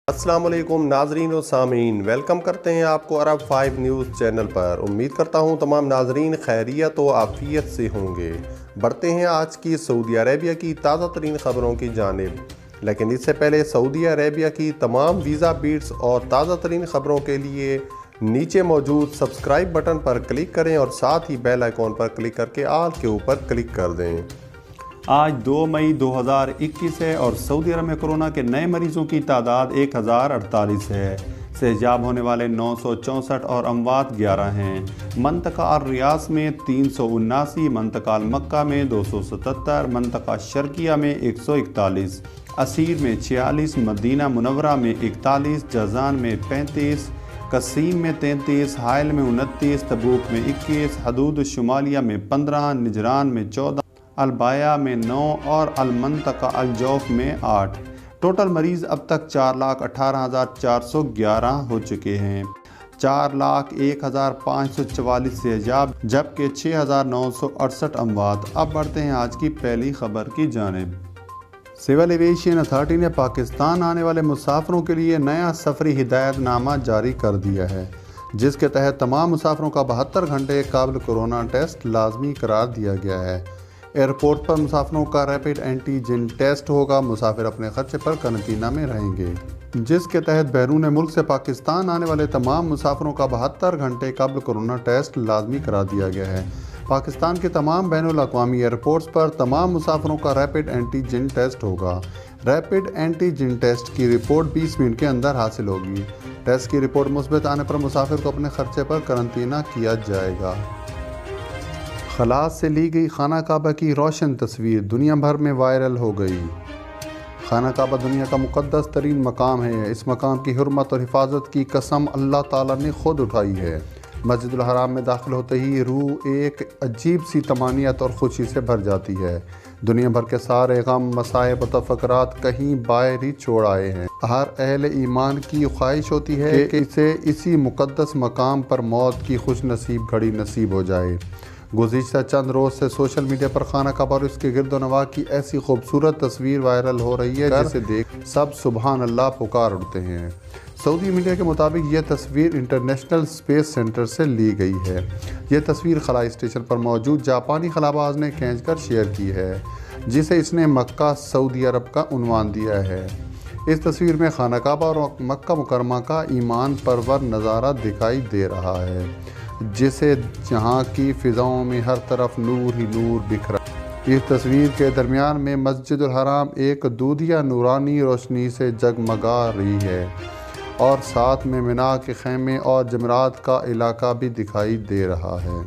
السلام علیکم ناظرین و سامعین، ویلکم کرتے ہیں آپ کو عرب 5 نیوز چینل پر۔ امید کرتا ہوں تمام ناظرین خیریت و عافیت سے ہوں گے۔ بڑھتے ہیں آج کی سعودی عربیہ کی تازہ ترین خبروں کی جانب، لیکن اس سے پہلے سعودی عربیہ کی تمام ویزا بیٹس اور تازہ ترین خبروں کے لیے نیچے موجود سبسکرائب بٹن پر کلک کریں اور ساتھ ہی بیل آئیکن پر کلک کر کے آل کے اوپر کلک کر دیں۔ آج 2 مئی 2021 ہے اور سعودی عرب میں کرونا کے نئے مریضوں کی تعداد 1048 ہے۔ صحتیاب ہونے والے 964 اور اموات 11 ہیں۔ منطقہ الریاض میں 379، منطقہ المکہ میں 277، منطقہ شرقیہ میں 141، عسیر میں 46، مدینہ منورہ میں 41، جازان میں 35، قصیم میں 33، حائل میں 29، تبوک میں 21، حدود شمالیہ میں 15، نجران میں 14، البایا میں 9 اور المنطقہ الجوف میں 8۔ ٹوٹل مریض اب تک 4,18,411 ہو چکے ہیں۔ 4,01,544 صحتیاب جبکہ 6,968 اموات۔ اب بڑھتے ہیں آج کی پہلی خبر کی جانب۔ سول ایویشن اتھارٹی نے پاکستان آنے والے مسافروں کے لیے نیا سفری ہدایت نامہ جاری کر دیا ہے، جس کے تحت تمام مسافروں کا 72 گھنٹے قبل کورونا ٹیسٹ لازمی قرار دیا گیا ہے۔ ایئرپورٹ پر مسافروں کا ریپڈ اینٹی جن ٹیسٹ ہوگا۔ مسافر اپنے خرچے پر قرنطینہ میں رہیں گے، جس کے تحت بیرون ملک سے پاکستان آنے والے تمام مسافروں کا 72 گھنٹے قبل کورونا ٹیسٹ لازمی قرار دیا گیا ہے۔ پاکستان کے تمام بین الاقوامی ایئرپورٹس پر تمام مسافروں کا ریپڈ اینٹی جن ٹیسٹ ہوگا۔ ریپڈ اینٹی جن ٹیسٹ کی رپورٹ 20 منٹ کے اندر حاصل ہوگی۔ ٹیسٹ کی رپورٹ مثبت آنے پر مسافر کو اپنے خرچے پر قرنطینہ کیا جائے گا۔ خلا سے لی گئی خانہ کعبہ کی روشن تصویر دنیا بھر میں وائرل ہو گئی۔ خانہ کعبہ دنیا کا مقدس ترین مقام ہے۔ اس مقام کی حرمت اور حفاظت کی قسم اللہ تعالیٰ نے خود اٹھائی ہے۔ مسجد الحرام میں داخل ہوتے ہی روح ایک عجیب سی طمانینت اور خوشی سے بھر جاتی ہے۔ دنیا بھر کے سارے غم، مصائب و تفکرات کہیں باہر ہی چھوڑ آئے ہیں۔ ہر اہل ایمان کی خواہش ہوتی ہے کہ اسے اسی مقدس مقام پر موت کی خوش نصیب گھڑی نصیب ہو جائے۔ گزشتہ چند روز سے سوشل میڈیا پر خانہ کعبہ اور اس کے گرد و نواح کی ایسی خوبصورت تصویر وائرل ہو رہی ہے جسے دیکھ سب سبحان اللہ پکار اٹھتے ہیں۔ سعودی میڈیا کے مطابق یہ تصویر انٹرنیشنل اسپیس سینٹر سے لی گئی ہے۔ یہ تصویر خلائی اسٹیشن پر موجود جاپانی خلاباز نے کھینچ کر شیئر کی ہے، جسے اس نے مکہ سعودی عرب کا عنوان دیا ہے۔ اس تصویر میں خانہ کعبہ اور مکہ مکرمہ کا ایمان پرور نظارہ دکھائی دے رہا ہے، جسے جہاں کی فضاؤں میں ہر طرف نور ہی نور بکھرا۔ اس تصویر کے درمیان میں مسجد الحرام ایک دودھیا نورانی روشنی سے جگمگا رہی ہے اور ساتھ میں مینا کے خیمے اور جمرات کا علاقہ بھی دکھائی دے رہا ہے۔